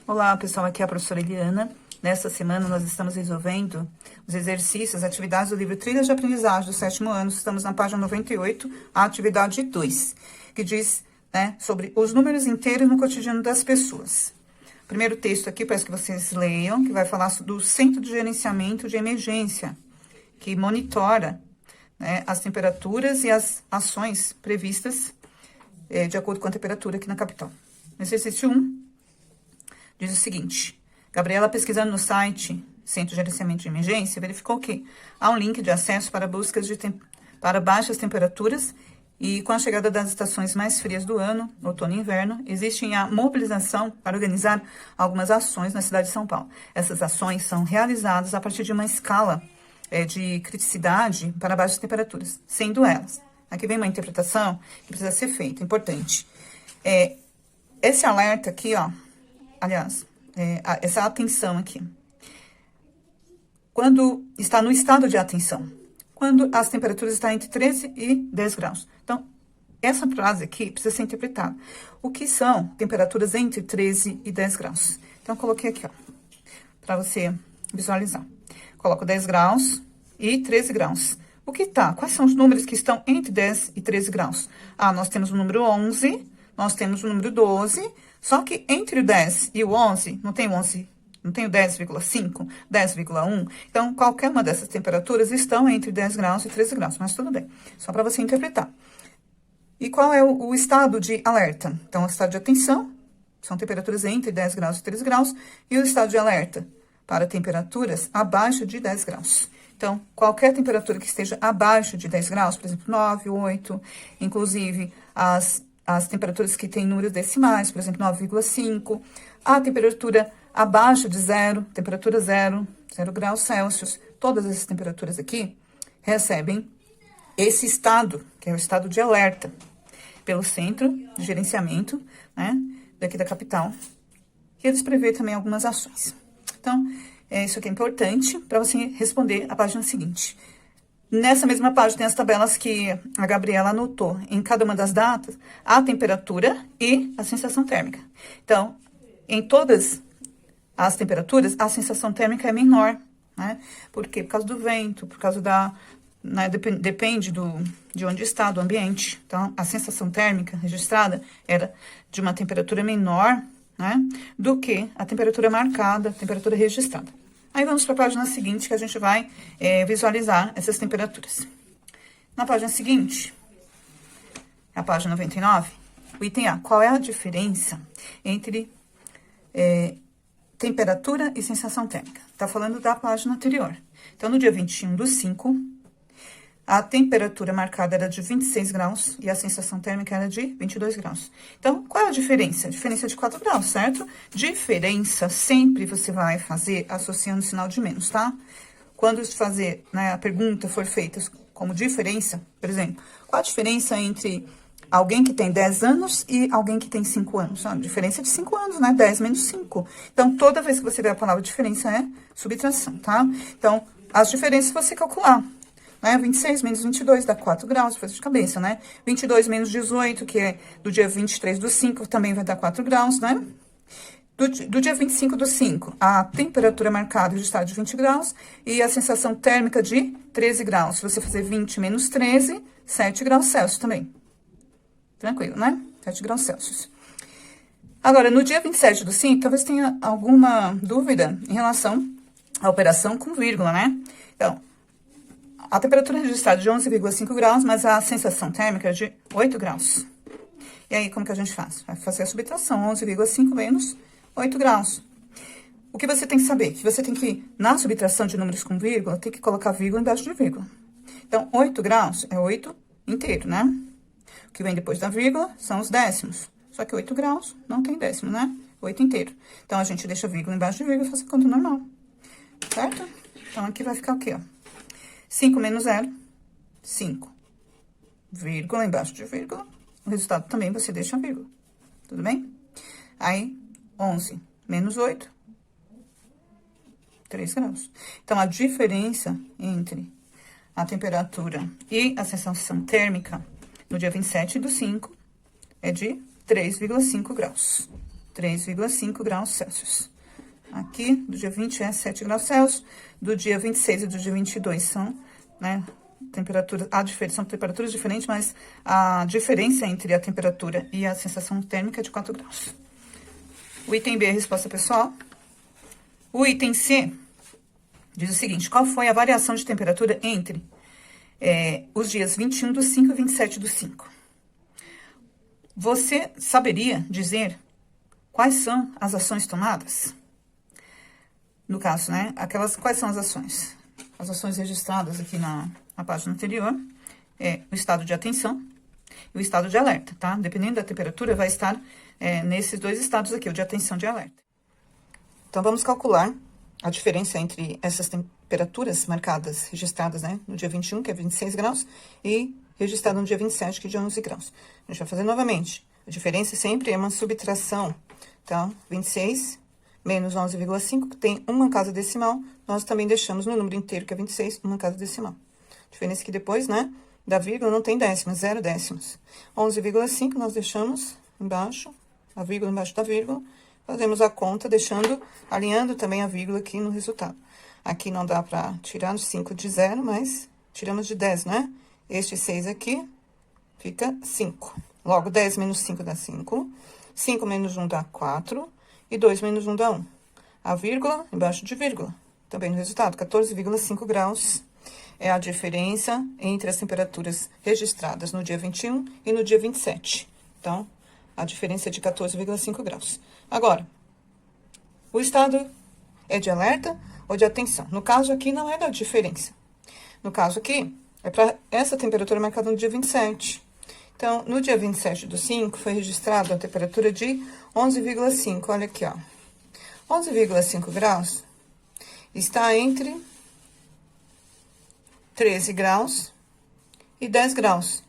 Olá, pessoal, aqui é a professora Eliana. Nesta semana, nós estamos resolvendo os exercícios, atividades do livro Trilhas de Aprendizagem do 7º ano. Estamos na página 98, a atividade 2, que diz, sobre os números inteiros no cotidiano das pessoas. O primeiro texto aqui, peço que vocês leiam, que vai falar do Centro de Gerenciamento de Emergência, que monitora, as temperaturas e as ações previstas de acordo com a temperatura aqui na capital. No exercício 1, diz o seguinte: Gabriela, pesquisando no site Centro de Gerenciamento de Emergência, verificou que há um link de acesso para buscas para baixas temperaturas e com a chegada das estações mais frias do ano, outono e inverno, existe a mobilização para organizar algumas ações na cidade de São Paulo. Essas ações são realizadas a partir de uma escala de criticidade para baixas temperaturas, sendo elas. Aqui vem uma interpretação que precisa ser feita, importante. Esse alerta aqui, aliás, essa atenção aqui, quando está no estado de atenção, quando as temperaturas estão entre 13 e 10 graus. Então, essa frase aqui precisa ser interpretada. O que são temperaturas entre 13 e 10 graus? Então, eu coloquei aqui, para você visualizar. Coloco 10 graus e 13 graus. O que tá? Quais são os números que estão entre 10 e 13 graus? Nós temos o número 11, nós temos o número 12, só que entre o 10 e o 11, não tem o 11, não tem o 10,5, 10,1. Então, qualquer uma dessas temperaturas estão entre 10 graus e 13 graus, mas tudo bem. Só para você interpretar. E qual é o estado de alerta? Então, o estado de atenção são temperaturas entre 10 graus e 13 graus. E o estado de alerta para temperaturas abaixo de 10 graus. Então, qualquer temperatura que esteja abaixo de 10 graus, por exemplo, 9, 8, inclusive as temperaturas que têm números decimais, por exemplo, 9,5, a temperatura abaixo de zero, temperatura 0 graus Celsius, todas essas temperaturas aqui recebem esse estado, que é o estado de alerta, pelo Centro de Gerenciamento, daqui da capital, e eles prevê também algumas ações. Então, isso aqui é importante para você responder a página seguinte. Nessa mesma página tem as tabelas que a Gabriela anotou. Em cada uma das datas, a temperatura e a sensação térmica. Então, em todas as temperaturas, a sensação térmica é menor, Por quê? Por causa do vento, por causa depende de onde está, do ambiente. Então, a sensação térmica registrada era de uma temperatura menor, do que a temperatura marcada, a temperatura registrada. Aí vamos para a página seguinte, que a gente vai visualizar essas temperaturas. Na página seguinte, a página 99, o item A. Qual é a diferença entre temperatura e sensação térmica? Está falando da página anterior. Então, no dia 21/5, a temperatura marcada era de 26 graus e a sensação térmica era de 22 graus. Então, qual é a diferença? A diferença é de 4 graus, certo? Diferença sempre você vai fazer associando o sinal de menos, tá? Quando a pergunta for feita como diferença, por exemplo, qual a diferença entre alguém que tem 10 anos e alguém que tem 5 anos? A diferença é de 5 anos, 10 menos 5. Então, toda vez que você vê a palavra diferença é subtração, tá? Então, as diferenças você calcular. 26 menos 22 dá 4 graus, faz de cabeça, 22 menos 18, que é do dia 23/5, também vai dar 4 graus, Do dia 25/5, a temperatura marcada está de 20 graus e a sensação térmica de 13 graus. Se você fazer 20 menos 13, 7 graus Celsius também. Tranquilo, 7 graus Celsius. Agora, no dia 27/5, talvez tenha alguma dúvida em relação à operação com vírgula, Então, a temperatura registrada é de 11,5 graus, mas a sensação térmica é de 8 graus. E aí, como que a gente faz? Vai fazer a subtração, 11,5 menos 8 graus. O que você tem que saber? Que você tem que, na subtração de números com vírgula, tem que colocar vírgula embaixo de vírgula. Então, 8 graus é 8 inteiro, O que vem depois da vírgula são os décimos. Só que 8 graus não tem décimo, 8 inteiro. Então, a gente deixa vírgula embaixo de vírgula e faz a conta normal. Certo? Então, aqui vai ficar o quê, 5 menos 0, 5. Vírgula embaixo de vírgula. O resultado também você deixa a vírgula. Tudo bem? Aí, 11 menos 8, 3 graus. Então, a diferença entre a temperatura e a sensação térmica no dia 27/5 é de 3,5 graus. 3,5 graus Celsius. Aqui, do dia 20 é 7 graus Celsius, do dia 26 e do dia 22 são, né, são temperaturas diferentes, mas a diferença entre a temperatura e a sensação térmica é de 4 graus. O item B é a resposta pessoal. O item C diz o seguinte: qual foi a variação de temperatura entre os dias 21 do 5 e 27 do 5? Você saberia dizer quais são as ações tomadas? No caso, né, quais são as ações? As ações registradas aqui na página anterior é o estado de atenção e o estado de alerta, tá? Dependendo da temperatura, vai estar nesses dois estados aqui, o de atenção e de alerta. Então, vamos calcular a diferença entre essas temperaturas marcadas, registradas, né, no dia 21, que é 26 graus, e registrado no dia 27, que é de 11 graus. A gente vai fazer novamente. A diferença sempre é uma subtração, tá? 26 menos 11,5, que tem uma casa decimal, nós também deixamos no número inteiro, que é 26, uma casa decimal. A diferença é que depois, né, da vírgula não tem décimos, 0 décimos. 11,5 nós deixamos embaixo, a vírgula embaixo da vírgula, fazemos a conta, alinhando também a vírgula aqui no resultado. Aqui não dá pra tirar 5 de 0, mas tiramos de 10, né? Este 6 aqui fica 5. Logo, 10 menos 5 dá 5. 5 menos 1 dá 4. E 2 menos 1 dá 1. A vírgula embaixo de vírgula. Também no resultado, 14,5 graus é a diferença entre as temperaturas registradas no dia 21 e no dia 27. Então, a diferença é de 14,5 graus. Agora, o estado é de alerta ou de atenção? No caso aqui, não é da diferença. No caso aqui, é para essa temperatura marcada no dia 27. Então, no dia 27 do 5, foi registrada a temperatura de 11,5. Olha aqui, ó. 11,5 graus está entre 13 graus e 10 graus.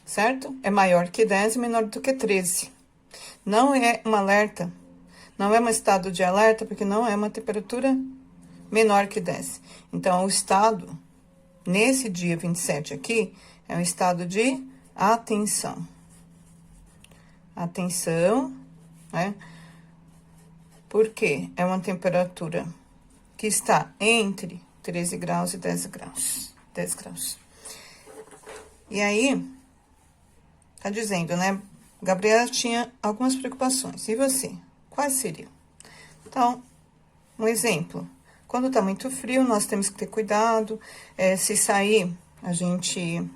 Certo? É maior que 10 e menor do que 13. Não é um alerta, não é um estado de alerta, porque não é uma temperatura menor que 10. Então, o estado, nesse dia 27 aqui, é um estado de atenção. Atenção, né? Porque é uma temperatura que está entre 13 graus e 10 graus. 10 graus. E aí, tá dizendo, né? Gabriela tinha algumas preocupações. E você? Quais seriam? Então, um exemplo. Quando tá muito frio, nós temos que ter cuidado. Se sair, a gente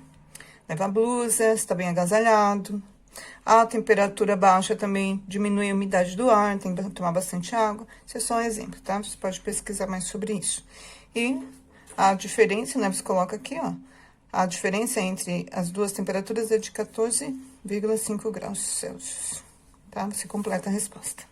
leva blusa, está bem agasalhado. A temperatura baixa também diminui a umidade do ar, tem que tomar bastante água. Isso é só um exemplo, tá? Você pode pesquisar mais sobre isso. E a diferença, né? Você coloca aqui, ó. A diferença entre as duas temperaturas é de 14,5 graus Celsius, tá? Você completa a resposta.